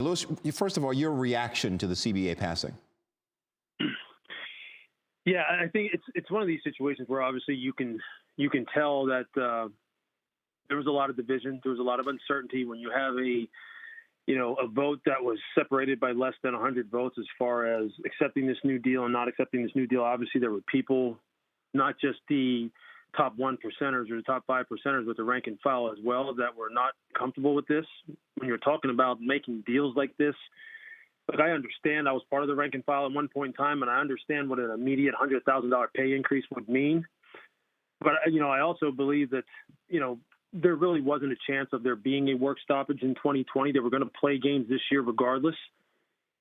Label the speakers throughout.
Speaker 1: Louis, first of all, your reaction to the CBA passing.
Speaker 2: Yeah, I think it's one of these situations where obviously you can tell that there was a lot of division, there was a lot of uncertainty when you have a vote that was separated by less than 100 votes as far as accepting this new deal and not accepting this new deal. Obviously, there were people, not just the top 1%ers or the top 5%ers, but the rank and file as well, that were not comfortable with this. When you're talking about making deals like this, look, I understand. I was part of the rank and file at one point in time, and I understand what an immediate $100,000 pay increase would mean. But, I also believe that, there really wasn't a chance of there being a work stoppage in 2020. They were going to play games this year regardless.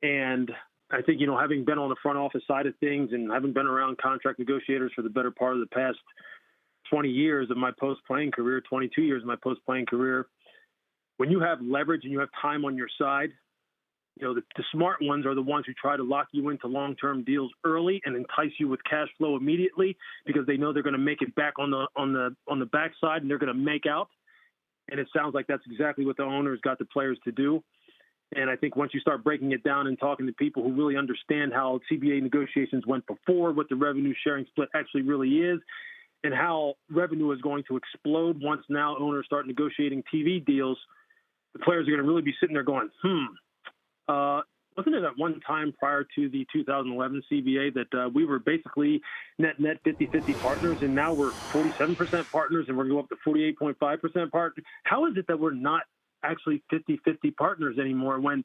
Speaker 2: And I think, having been on the front office side of things and having been around contract negotiators for the better part of the past 20 years of my post-playing career, 22 years of my post-playing career, when you have leverage and you have time on your side, the smart ones are the ones who try to lock you into long-term deals early and entice you with cash flow immediately because they know they're going to make it back on the backside and they're going to make out. And it sounds like that's exactly what the owners got the players to do. And I think once you start breaking it down and talking to people who really understand how CBA negotiations went before, what the revenue sharing split actually really is, and how revenue is going to explode once now owners start negotiating TV deals, the players are going to really be sitting there going, wasn't it at one time prior to the 2011 CBA that we were basically net 50-50 partners, and now we're 47% partners, and we're going to go up to 48.5% partners? How is it that we're not actually 50-50 partners anymore when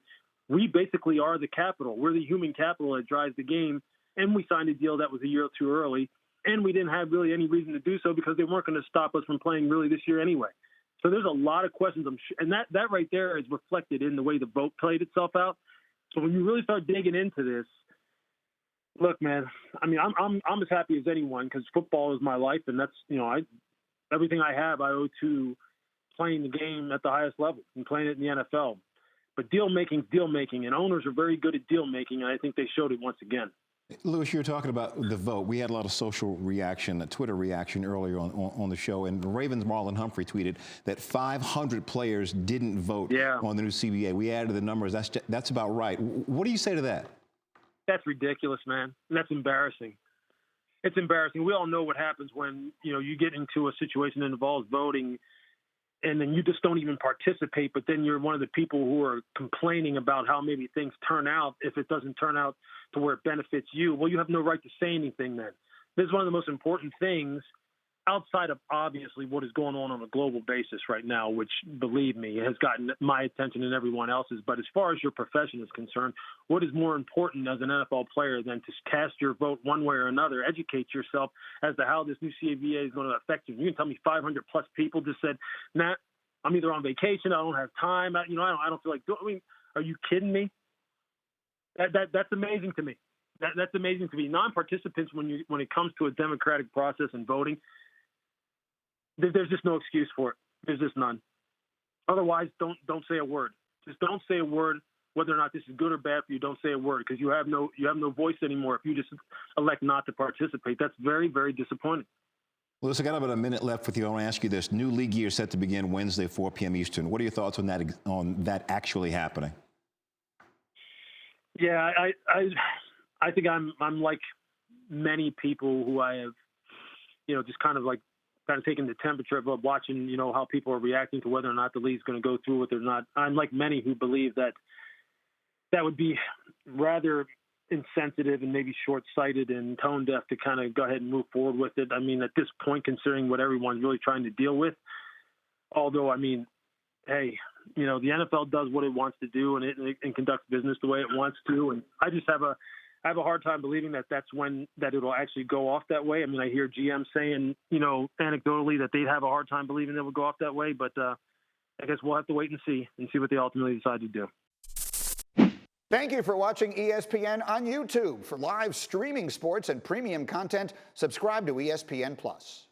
Speaker 2: we basically are the capital? We're the human capital that drives the game, and we signed a deal that was a year too early, and we didn't have really any reason to do so because they weren't going to stop us from playing really this year anyway. So there's a lot of questions, and that right there is reflected in the way the vote played itself out. So when you really start digging into this, look, man, I mean, I'm as happy as anyone because football is my life, and that's everything I have I owe to playing the game at the highest level and playing it in the NFL. But deal making, and owners are very good at deal making, and I think they showed it once again.
Speaker 1: Louis, you were talking about the vote. We had a lot of social reaction, a Twitter reaction earlier on the show, and Ravens' Marlon Humphrey tweeted that 500 players didn't vote on the new CBA. We added the numbers. That's about right. What do you say to that?
Speaker 2: That's ridiculous, man. That's embarrassing. It's embarrassing. We all know what happens when you get into a situation that involves voting, and then you just don't even participate, but then you're one of the people who are complaining about how maybe things turn out if it doesn't turn out to where it benefits you. Well, you have no right to say anything then. This is one of the most important things outside of obviously what is going on a global basis right now, which, believe me, has gotten my attention and everyone else's. But as far as your profession is concerned, what is more important as an NFL player than to cast your vote one way or another, educate yourself as to how this new CBA is going to affect you? You can tell me 500 plus people just said, nah, I'm either on vacation, I don't have time, I don't feel like doing. I mean, are you kidding me? That's amazing to me. That's amazing to me. Non-participants, when it comes to a democratic process and voting, there's just no excuse for it. There's just none. Otherwise, don't say a word. Just don't say a word. Whether or not this is good or bad for you, don't say a word because you have no voice anymore if you just elect not to participate. That's very, very disappointing.
Speaker 1: Well, listen, I got about a minute left with you. I want to ask you this. New league year set to begin Wednesday, 4 p.m. Eastern. What are your thoughts on that actually happening?
Speaker 2: Yeah, I think I'm like many people who I have, just kind of taking the temperature of watching, how people are reacting to whether or not the league's going to go through with it or not. I'm like many who believe that would be rather insensitive and maybe short-sighted and tone-deaf to kind of go ahead and move forward with it. I mean, at this point, considering what everyone's really trying to deal with, although, I mean, hey, the NFL does what it wants to do and it conducts business the way it wants to. And I just have a hard time believing that it'll actually go off that way. I mean, I hear GM saying, anecdotally that they'd have a hard time believing it would go off that way. But I guess we'll have to wait and see what they ultimately decide to do.
Speaker 3: Thank you for watching ESPN on YouTube. For live streaming sports and premium content, subscribe to ESPN+.